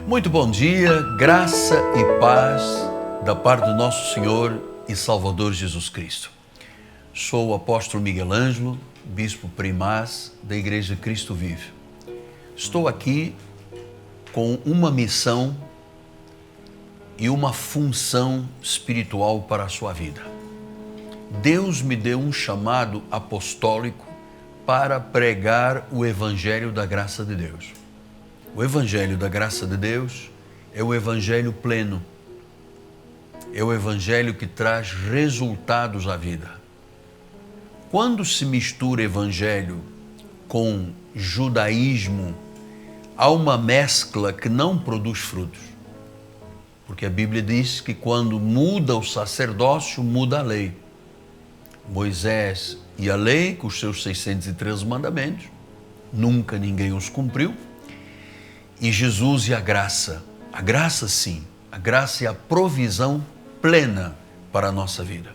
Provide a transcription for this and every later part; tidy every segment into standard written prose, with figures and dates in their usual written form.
Muito bom dia, graça e paz da parte do nosso Senhor e Salvador Jesus Cristo. Sou o apóstolo Miguel Ângelo, bispo primaz da Igreja Cristo Vive. Estou aqui com uma missão e uma função espiritual para a sua vida. Deus me deu um chamado apostólico para pregar o Evangelho da graça de Deus. O Evangelho da graça de Deus é o Evangelho pleno. É o Evangelho que traz resultados à vida. Quando se mistura Evangelho com judaísmo, há uma mescla que não produz frutos. Porque a Bíblia diz que quando muda o sacerdócio, muda a lei. Moisés e a lei, com os seus 613 mandamentos, nunca ninguém os cumpriu. E Jesus e a graça sim, a graça é a provisão plena para a nossa vida.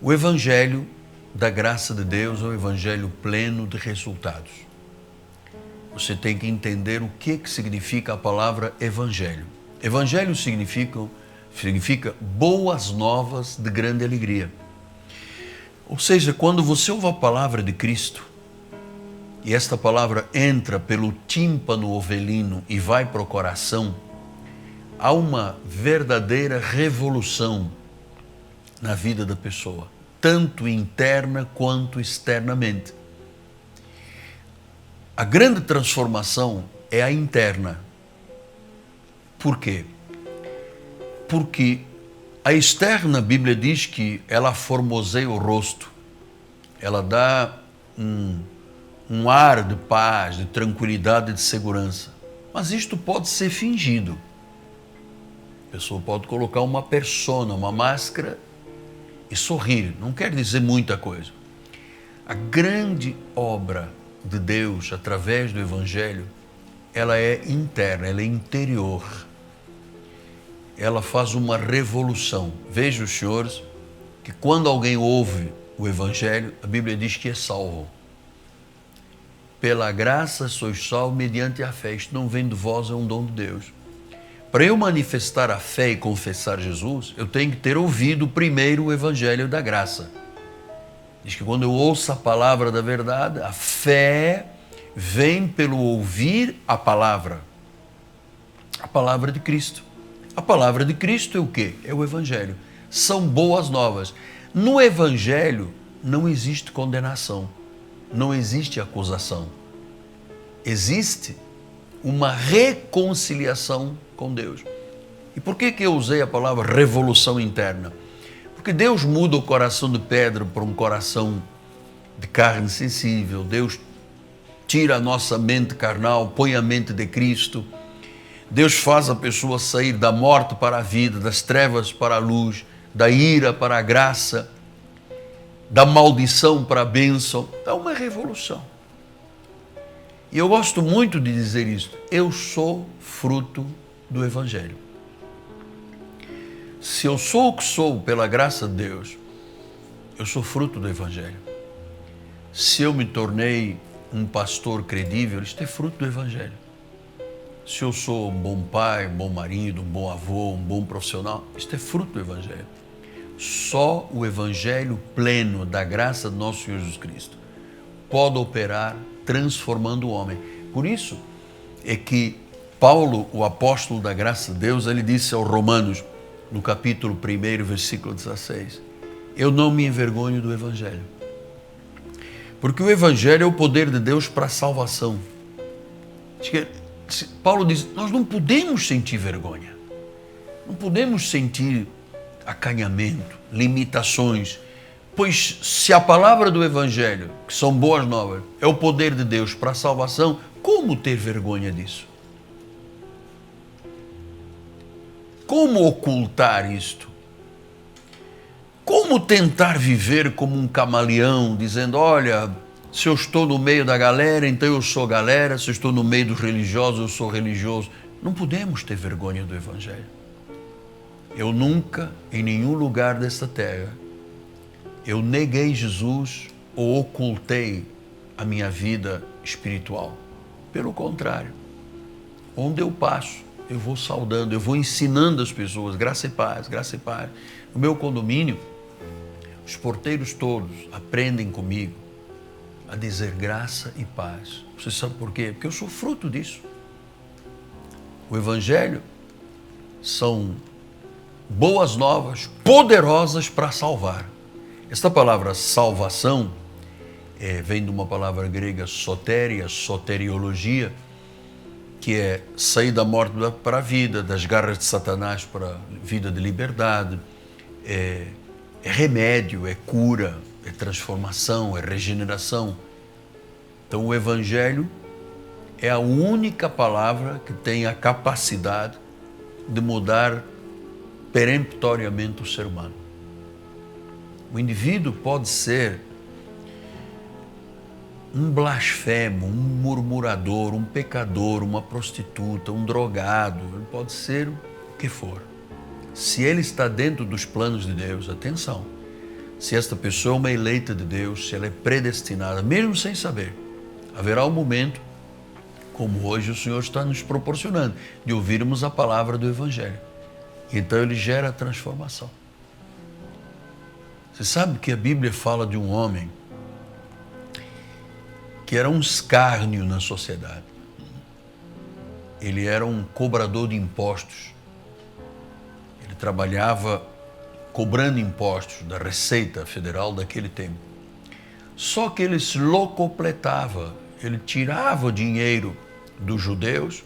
O Evangelho da graça de Deus é o Evangelho pleno de resultados. Você tem que entender o que significa a palavra Evangelho. Evangelho significa boas novas de grande alegria. Ou seja, quando você ouve a palavra de Cristo, e esta palavra entra pelo tímpano ovelino e vai para o coração, há uma verdadeira revolução na vida da pessoa, tanto interna quanto externamente. A grande transformação é a interna. Por quê? Porque a externa, a Bíblia diz que ela formoseia o rosto, ela dá um ar de paz, de tranquilidade, de segurança. Mas isto pode ser fingido. A pessoa pode colocar uma persona, uma máscara e sorrir. Não quer dizer muita coisa. A grande obra de Deus através do Evangelho, ela é interna, ela é interior. Ela faz uma revolução. Veja, os senhores, que quando alguém ouve o Evangelho, a Bíblia diz que é salvo. Pela graça sois salvos mediante a fé. Isto não vem de vós, é um dom de Deus. Para eu manifestar a fé e confessar Jesus, eu tenho que ter ouvido primeiro o Evangelho da graça. Diz que quando eu ouço a palavra da verdade, a fé vem pelo ouvir a palavra de Cristo. A palavra de Cristo é o quê? É o Evangelho. São boas novas. No Evangelho não existe condenação, não existe acusação. Existe uma reconciliação com Deus. E por que eu usei a palavra revolução interna? Porque Deus muda o coração de pedra para um coração de carne sensível. Deus tira a nossa mente carnal, põe a mente de Cristo. Deus faz a pessoa sair da morte para a vida, das trevas para a luz, da ira para a graça, da maldição para a bênção. É uma revolução. E eu gosto muito de dizer isto. Eu sou fruto do Evangelho. Se eu sou o que sou pela graça de Deus, eu sou fruto do Evangelho. Se eu me tornei um pastor credível, isto é fruto do Evangelho. Se eu sou um bom pai, um bom marido, um bom avô, um bom profissional, isto é fruto do Evangelho. Só o Evangelho pleno da graça do nosso Senhor Jesus Cristo pode operar transformando o homem. Por isso é que Paulo, o apóstolo da graça de Deus, ele disse aos Romanos, no capítulo 1, versículo 16, eu não me envergonho do Evangelho. Porque o Evangelho é o poder de Deus para a salvação. Paulo diz, nós não podemos sentir vergonha, não podemos sentir acanhamento, limitações, pois se a palavra do Evangelho, que são boas novas, é o poder de Deus para a salvação, como ter vergonha disso? Como ocultar isto? Como tentar viver como um camaleão, dizendo, olha, se eu estou no meio da galera, então eu sou galera, se eu estou no meio dos religiosos, eu sou religioso. Não podemos ter vergonha do Evangelho. Eu nunca, em nenhum lugar desta terra, eu neguei Jesus ou ocultei a minha vida espiritual. Pelo contrário, Onde eu passo, eu vou saudando, eu vou ensinando as pessoas, graça e paz, graça e paz. No meu condomínio, os porteiros todos aprendem comigo a dizer graça e paz. Você sabe por quê? Porque eu sou fruto disso. O Evangelho são boas novas, poderosas para salvar. Esta palavra salvação vem de uma palavra grega sotéria, soteriologia, que é sair da morte para a vida, das garras de Satanás para a vida de liberdade, é remédio, é cura, é transformação, é regeneração. Então o Evangelho é a única palavra que tem a capacidade de mudar peremptoriamente o ser humano. O indivíduo pode ser um blasfemo, um murmurador, um pecador, uma prostituta, um drogado, ele pode ser o que for. Se ele está dentro dos planos de Deus, atenção, se esta pessoa é uma eleita de Deus, se ela é predestinada, mesmo sem saber, haverá um momento, como hoje o Senhor está nos proporcionando, de ouvirmos a palavra do Evangelho. Então ele gera a transformação. Você sabe que a Bíblia fala de um homem que era um escárnio na sociedade. Ele era um cobrador de impostos. Ele trabalhava cobrando impostos da Receita Federal daquele tempo. Só que ele se locupletava, ele tirava dinheiro dos judeus,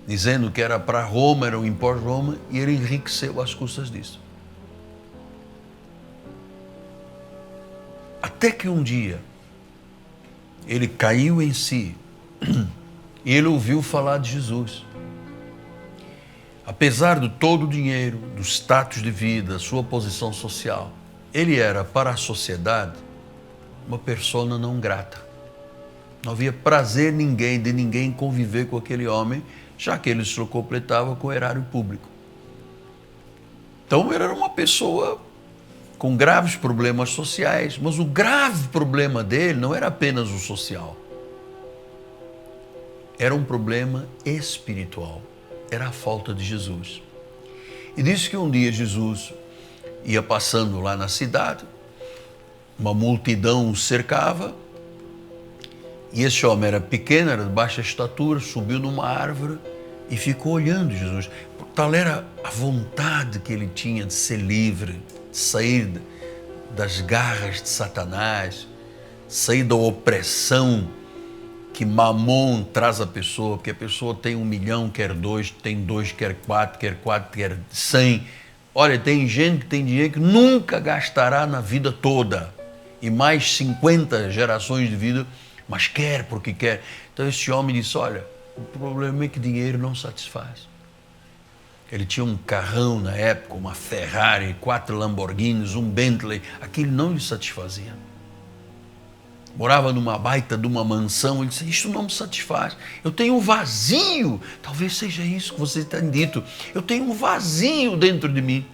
dizendo que era para Roma, era o imposto de Roma, e ele enriqueceu às custas disso. Até que um dia, ele caiu em si e ele ouviu falar de Jesus. Apesar de todo o dinheiro, do status de vida, sua posição social, ele era para a sociedade uma persona não grata. Não havia prazer de ninguém conviver com aquele homem, já que ele se completava com o erário público. Então ele era uma pessoa com graves problemas sociais, mas o grave problema dele não era apenas o social. Era um problema espiritual, era a falta de Jesus. E disse que um dia Jesus ia passando lá na cidade, uma multidão o cercava, e esse homem era pequeno, era de baixa estatura, subiu numa árvore e ficou olhando Jesus. Tal era a vontade que ele tinha de ser livre, de sair das garras de Satanás, sair da opressão que Mamon traz à pessoa, porque a pessoa tem 1 milhão, quer 2, tem 2, quer 4, quer 100. Olha, tem gente que tem dinheiro que nunca gastará na vida toda, e mais 50 gerações de vida, mas quer porque quer. Então esse homem disse, olha, o problema é que dinheiro não satisfaz. Ele tinha um carrão na época, uma Ferrari, 4 Lamborghinis, um Bentley, aquilo não lhe satisfazia. Morava numa baita de uma mansão, ele disse, isso não me satisfaz, eu tenho um vazio, talvez seja isso que você tem dito, eu tenho um vazio dentro de mim.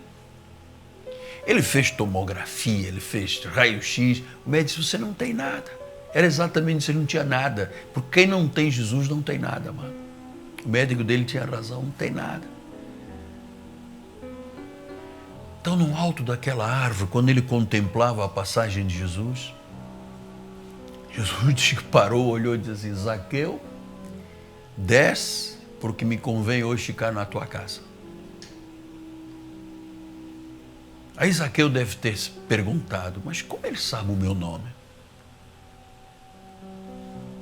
Ele fez tomografia, ele fez raio-x, o médico disse, você não tem nada. Era exatamente isso, ele não tinha nada, porque quem não tem Jesus não tem nada, mano. O médico dele tinha razão, não tem nada. Então, no alto daquela árvore, quando ele contemplava a passagem de Jesus, Jesus parou, olhou e disse assim, Zaqueu, desce, porque me convém hoje ficar na tua casa. Aí Zaqueu deve ter se perguntado, mas como ele sabe o meu nome?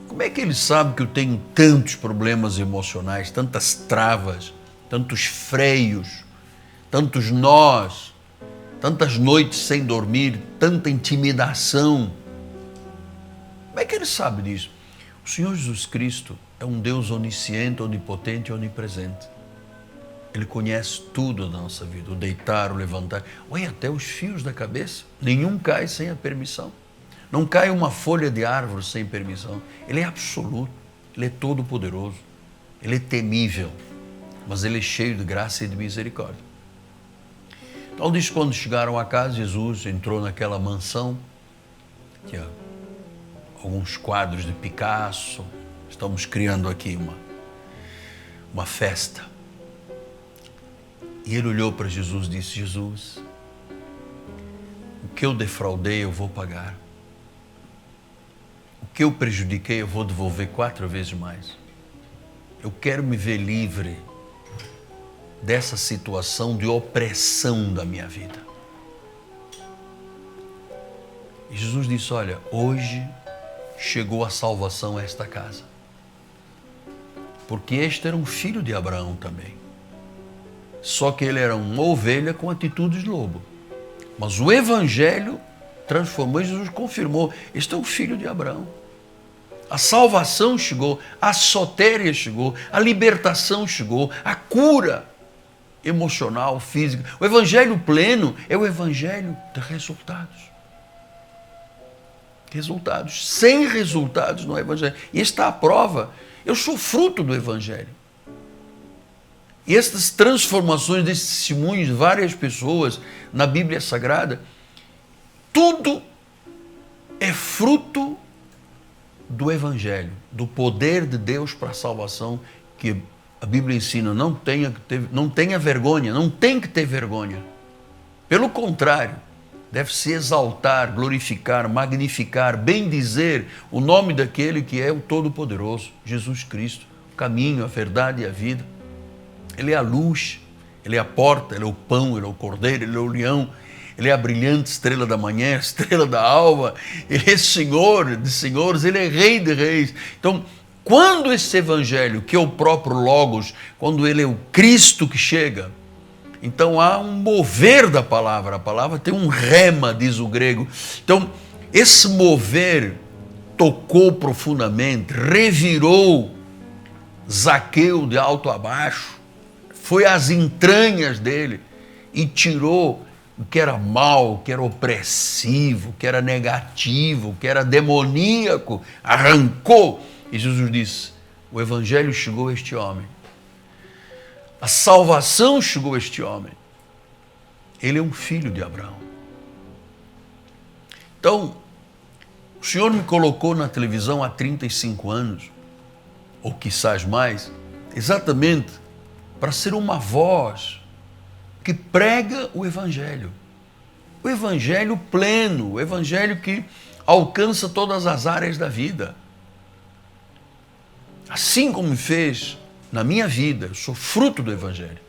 Como é que ele sabe que eu tenho tantos problemas emocionais, tantas travas, tantos freios, tantos nós, tantas noites sem dormir, tanta intimidação? Como é que ele sabe disso? O Senhor Jesus Cristo é um Deus onisciente, onipotente e onipresente. Ele conhece tudo da nossa vida, o deitar, o levantar. Olha, até os fios da cabeça, nenhum cai sem a permissão. Não cai uma folha de árvore sem permissão. Ele é absoluto, ele é todo poderoso, ele é temível, mas ele é cheio de graça e de misericórdia. Então diz, quando chegaram a casa, Jesus entrou naquela mansão, tinha alguns quadros de Picasso, estamos criando aqui uma festa. E ele olhou para Jesus e disse: Jesus, o que eu defraudei eu vou pagar. O que eu prejudiquei eu vou devolver 4 vezes mais. Eu quero me ver livre dessa situação de opressão da minha vida. E Jesus disse: olha, hoje chegou a salvação a esta casa. Porque este era um filho de Abraão também. Só que ele era uma ovelha com atitudes de lobo. Mas o Evangelho transformou e Jesus confirmou: este é um filho de Abraão. A salvação chegou, a sotéria chegou, a libertação chegou, a cura emocional, física. O Evangelho pleno é o Evangelho de resultados. Resultados. Sem resultados no Evangelho. E está a prova. Eu sou fruto do Evangelho. E estas transformações desses testemunhos de várias pessoas na Bíblia Sagrada, tudo é fruto do Evangelho, do poder de Deus para a salvação, que a Bíblia ensina: não tenha vergonha, não tem que ter vergonha. Pelo contrário, deve-se exaltar, glorificar, magnificar, bendizer o nome daquele que é o Todo-Poderoso, Jesus Cristo, o caminho, a verdade e a vida. Ele é a luz, Ele é a porta, Ele é o pão, Ele é o cordeiro, Ele é o leão, Ele é a brilhante estrela da manhã, a estrela da alva, Ele é Senhor de senhores, Ele é Rei de reis. Então, quando esse Evangelho, que é o próprio Logos, quando Ele é o Cristo que chega, então há um mover da palavra. A palavra tem um rema, diz o grego. Então, esse mover tocou profundamente, revirou Zaqueu de alto a baixo, foi às entranhas dele e tirou o que era mal, o que era opressivo, o que era negativo, o que era demoníaco, arrancou. E Jesus disse: o Evangelho chegou a este homem. A salvação chegou a este homem. Ele é um filho de Abraão. Então, o Senhor me colocou na televisão há 35 anos, ou quizás mais, exatamente para ser uma voz que prega o Evangelho. O Evangelho pleno, o Evangelho que alcança todas as áreas da vida. Assim como fez na minha vida, eu sou fruto do Evangelho.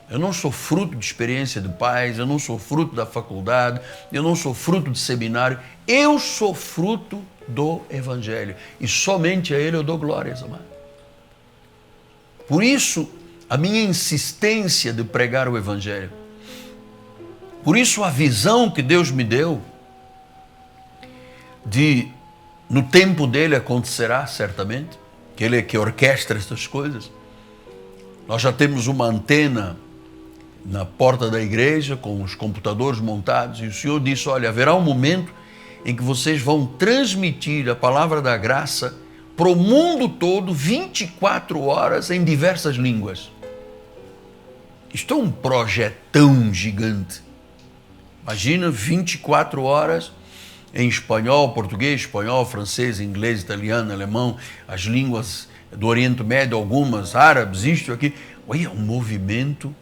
Eu não sou fruto de experiência de pais, eu não sou fruto da faculdade, eu não sou fruto de seminário, eu sou fruto do Evangelho. E somente a Ele eu dou glórias, amado. Por isso, a minha insistência de pregar o Evangelho. Por isso, a visão que Deus me deu de, no tempo dele acontecerá certamente, que Ele é que orquestra estas coisas. Nós já temos uma antena na porta da igreja com os computadores montados e o Senhor disse: olha, haverá um momento em que vocês vão transmitir a palavra da graça para o mundo todo 24 horas em diversas línguas. Isto é um projetão gigante. Imagina 24 horas em espanhol, português, espanhol, francês, inglês, italiano, alemão, as línguas do Oriente Médio, algumas, árabes, isto aqui. Olha, é um movimento.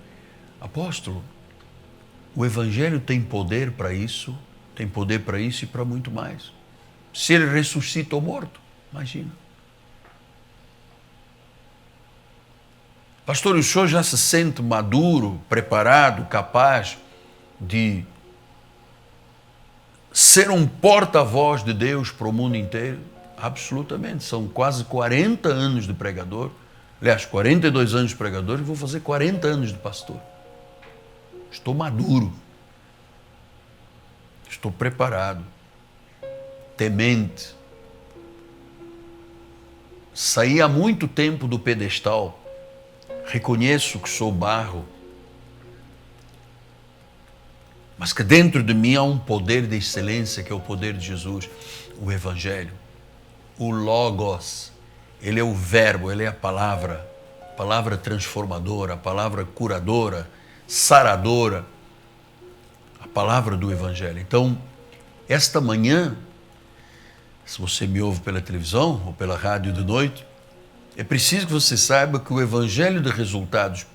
Apóstolo, o Evangelho tem poder para isso e para muito mais. Se ele ressuscita o morto, imagina. Pastor, o senhor já se sente maduro, preparado, capaz de ser um porta-voz de Deus para o mundo inteiro? Absolutamente. São quase 40 anos de pregador. Aliás, 42 anos de pregador e vou fazer 40 anos de pastor. Estou maduro. Estou preparado. Temente. Saí há muito tempo do pedestal. Reconheço que sou barro. Mas que dentro de mim há um poder de excelência, que é o poder de Jesus, o Evangelho. O Logos, ele é o verbo, ele é a palavra transformadora, a palavra curadora, saradora, a palavra do Evangelho. Então, esta manhã, se você me ouve pela televisão ou pela rádio de noite, É preciso que você saiba que o evangelho de resultados,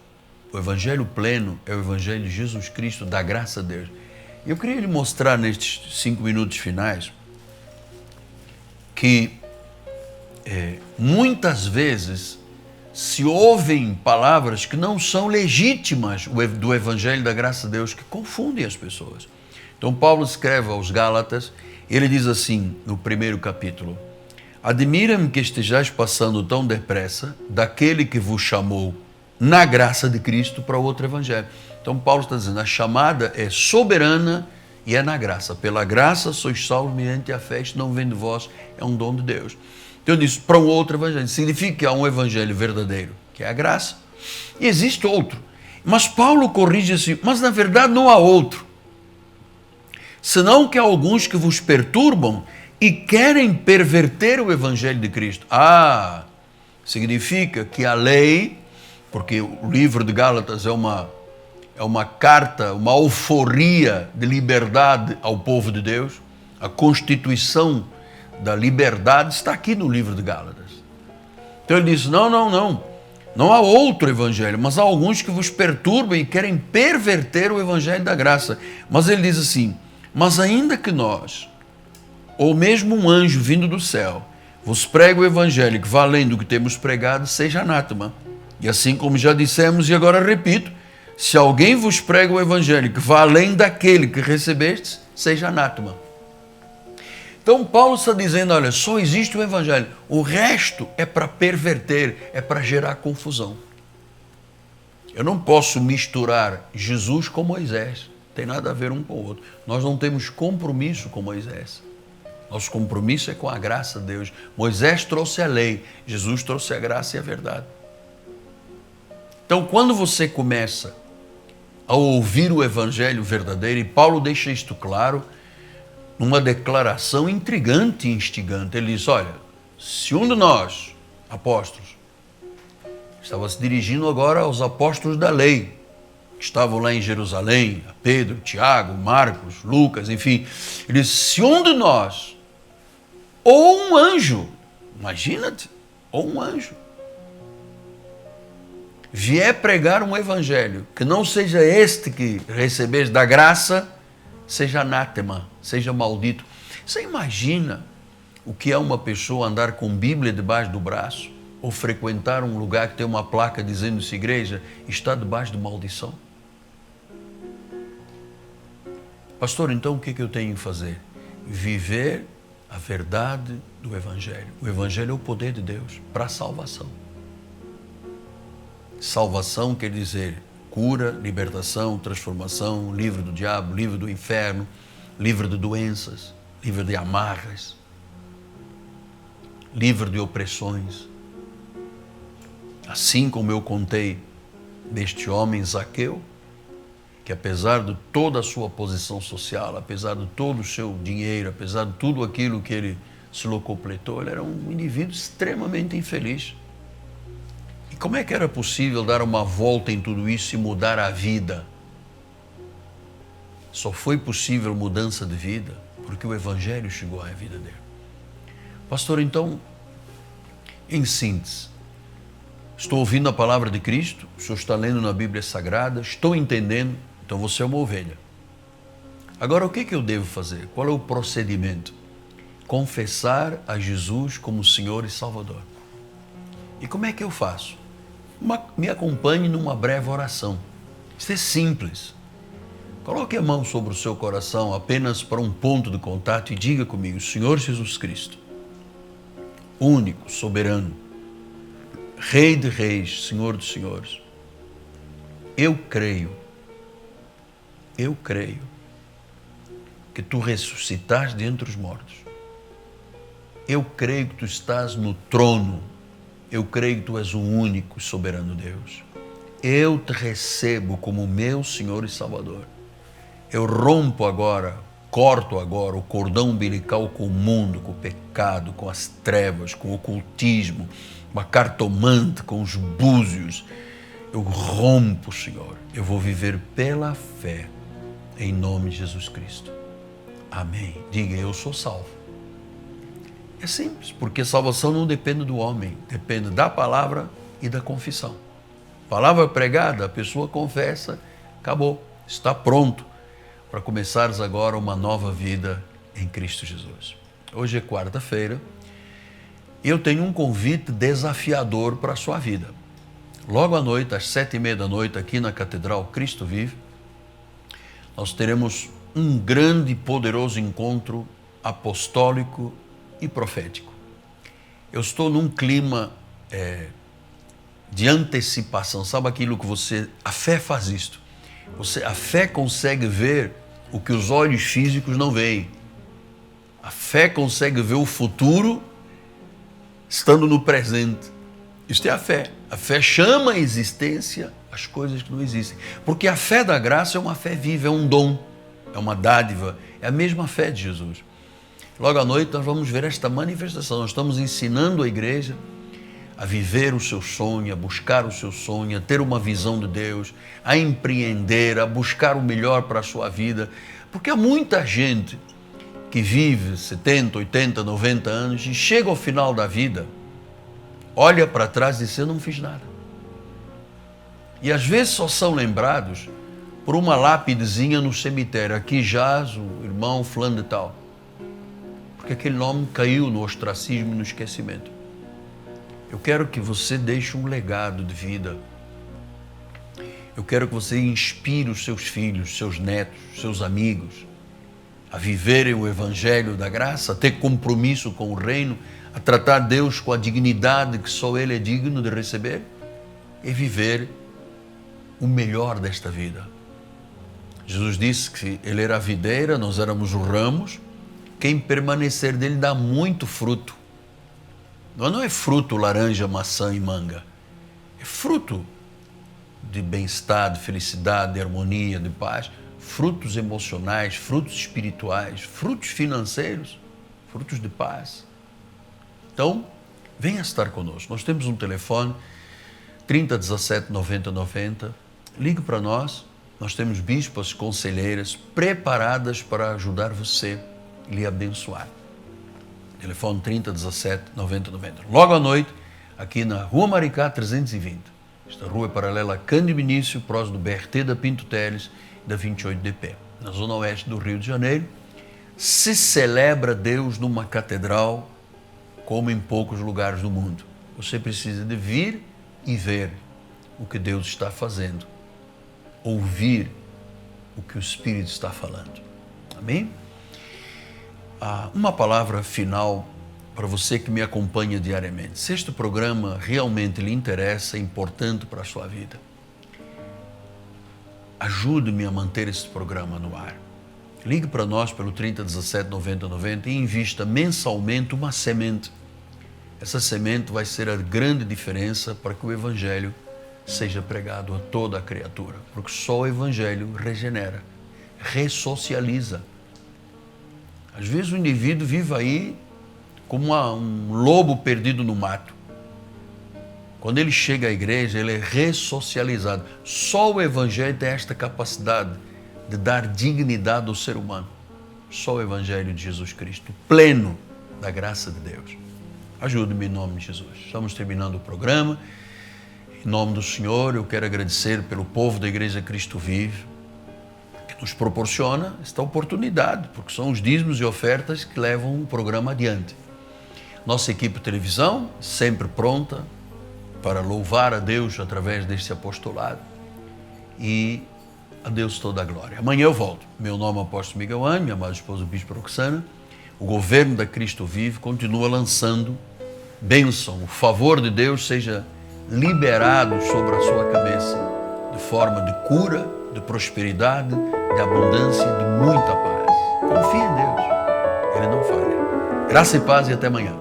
o evangelho pleno, é o evangelho de Jesus Cristo, da graça de Deus. Eu queria lhe mostrar nestes 5 minutos finais que muitas vezes se ouvem palavras que não são legítimas do evangelho da graça de Deus, que confundem as pessoas. Então Paulo escreve aos Gálatas, ele diz assim no primeiro capítulo: admira-me que estejais passando tão depressa daquele que vos chamou na graça de Cristo para outro evangelho. Então Paulo está dizendo, a chamada é soberana e é na graça. Pela graça sois salvos mediante a fé, isto não vem de vós, é um dom de Deus. Então eu disse, para um outro evangelho. Significa que há um evangelho verdadeiro, que é a graça, e existe outro. Mas Paulo corrige assim, mas na verdade não há outro. Senão que há alguns que vos perturbam e querem perverter o evangelho de Cristo. Significa que a lei, porque o livro de Gálatas é uma carta, uma alforria de liberdade ao povo de Deus. A constituição da liberdade está aqui no livro de Gálatas. Então ele diz, não há outro evangelho, mas há alguns que vos perturbam e querem perverter o evangelho da graça. Mas ele diz assim, mas ainda que nós, ou mesmo um anjo vindo do céu, vos prega o evangelho que vá além do que temos pregado, seja anátema. E assim como já dissemos e agora repito, se alguém vos prega o evangelho que vá além daquele que recebestes, seja anátema. Então Paulo está dizendo, olha, só existe o evangelho, o resto é para perverter, é para gerar confusão. Eu não posso misturar Jesus com Moisés, tem nada a ver um com o outro. Nós não temos compromisso com Moisés. Nosso compromisso é com a graça de Deus. Moisés trouxe a lei, Jesus trouxe a graça e a verdade. Então, quando você começa a ouvir o evangelho verdadeiro, e Paulo deixa isto claro, numa declaração intrigante e instigante, ele diz, olha, se um de nós, apóstolos, estava se dirigindo agora aos apóstolos da lei, que estavam lá em Jerusalém, a Pedro, Tiago, Marcos, Lucas, enfim, ele diz, se um de nós, ou um anjo, imagina-te, ou um anjo, vier pregar um evangelho que não seja este que recebeis da graça, seja anátema, seja maldito. Você imagina o que é uma pessoa andar com Bíblia debaixo do braço ou frequentar um lugar que tem uma placa dizendo essa igreja está debaixo de maldição? Pastor, então o que eu tenho que fazer? Viver a verdade do evangelho. O evangelho é o poder de Deus para a salvação. Salvação quer dizer cura, libertação, transformação, livre do diabo, livre do inferno, livre de doenças, livre de amarras, livre de opressões. Assim como eu contei deste homem Zaqueu, que apesar de toda a sua posição social, apesar de todo o seu dinheiro, apesar de tudo aquilo que ele se locupletou, ele era um indivíduo extremamente infeliz. E como é que era possível dar uma volta em tudo isso e mudar a vida? Só foi possível mudança de vida porque o evangelho chegou à vida dele. Pastor, então, em síntese, estou ouvindo a palavra de Cristo, o senhor está lendo na Bíblia Sagrada, estou entendendo, então você é uma ovelha. Agora, o que eu devo fazer? Qual é o procedimento? Confessar a Jesus como Senhor e Salvador. E como é que eu faço? Me acompanhe numa breve oração. Isso é simples. Coloque a mão sobre o seu coração apenas para um ponto de contato e diga comigo, Senhor Jesus Cristo, único, soberano, Rei de reis, Senhor dos senhores, eu creio que tu ressuscitaste dentre os mortos. Eu creio que tu estás no trono. Eu creio que tu és o único soberano Deus. Eu te recebo como meu Senhor e Salvador. Eu rompo agora, corto agora o cordão umbilical com o mundo, com o pecado, com as trevas, com o ocultismo, com a cartomante, com os búzios. Eu rompo, Senhor. Eu vou viver pela fé, em nome de Jesus Cristo. Amém. Diga, eu sou salvo. É simples, porque salvação não depende do homem, depende da palavra e da confissão. Palavra pregada, a pessoa confessa, acabou, está pronto para começares agora uma nova vida em Cristo Jesus. Hoje é quarta-feira e eu tenho um convite desafiador para a sua vida. Logo à noite, às 7h30 da noite, aqui na Catedral Cristo Vive, nós teremos um grande e poderoso encontro apostólico e profético. Eu estou num clima de antecipação, sabe aquilo que a fé faz isto. A fé consegue ver o que os olhos físicos não veem. A fé consegue ver o futuro estando no presente. Isto é a fé. A fé chama à existência as coisas que não existem. Porque a fé da graça é uma fé viva, é um dom, é uma dádiva, é a mesma fé de Jesus. Logo à noite nós vamos ver esta manifestação. Nós estamos ensinando a igreja a viver o seu sonho, a buscar o seu sonho, a ter uma visão de Deus, a empreender, a buscar o melhor para a sua vida. Porque há muita gente que vive 70, 80, 90 anos e chega ao final da vida, olha para trás e diz: eu não fiz nada. E às vezes só são lembrados por uma lápidezinha no cemitério. Aqui jaz o irmão fulano de tal. Porque aquele nome caiu no ostracismo e no esquecimento. Eu quero que você deixe um legado de vida. Eu quero que você inspire os seus filhos, seus netos, seus amigos a viverem o Evangelho da graça, a ter compromisso com o reino, a tratar Deus com a dignidade que só Ele é digno de receber e viver o melhor desta vida. Jesus disse que Ele era a videira, nós éramos os ramos. Quem permanecer dele dá muito fruto. Não é fruto laranja, maçã e manga. É fruto de bem-estar, de felicidade, de harmonia, de paz. Frutos emocionais, frutos espirituais, frutos financeiros, frutos de paz. Então, venha estar conosco. Nós temos um telefone 30 17 90 90. Ligue para nós. Nós temos bispas, conselheiras preparadas para ajudar você e lhe abençoar. Telefone 30 17 90 90. Logo à noite, aqui na Rua Maricá 320. Esta rua é paralela a Cândido Vinícius, próximo do BRT da Pinto Teles e da 28DP. Na zona oeste do Rio de Janeiro, se celebra Deus numa catedral como em poucos lugares do mundo. Você precisa de vir e ver o que Deus está fazendo. Ouvir o que o Espírito está falando. Amém? Uma palavra final para você que me acompanha diariamente. Se este programa realmente lhe interessa, é importante para a sua vida, ajude-me a manter este programa no ar. Ligue para nós pelo 30 17 90 90 e invista mensalmente uma semente. Essa semente vai ser a grande diferença para que o Evangelho seja pregado a toda a criatura, porque só o Evangelho regenera, ressocializa. Às vezes o indivíduo vive aí como um lobo perdido no mato. Quando ele chega à igreja, ele é ressocializado. Só o Evangelho tem esta capacidade de dar dignidade ao ser humano. Só o Evangelho de Jesus Cristo, pleno da graça de Deus. Ajude-me em nome de Jesus. Estamos terminando o programa. Em nome do Senhor, eu quero agradecer pelo povo da Igreja Cristo Vive, que nos proporciona esta oportunidade, porque são os dízimos e ofertas que levam o programa adiante. Nossa equipe de televisão, sempre pronta para louvar a Deus através deste apostolado, e a Deus toda a glória. Amanhã eu volto. Meu nome é Apóstolo Miguel Ângelo, minha amada esposa Bispo Roxana. O governo da Cristo Vive continua lançando bênção. O favor de Deus seja liberado sobre a sua cabeça de forma de cura, de prosperidade, de abundância, de muita paz. Confie em Deus. Ele não falha. Graça e paz e até amanhã.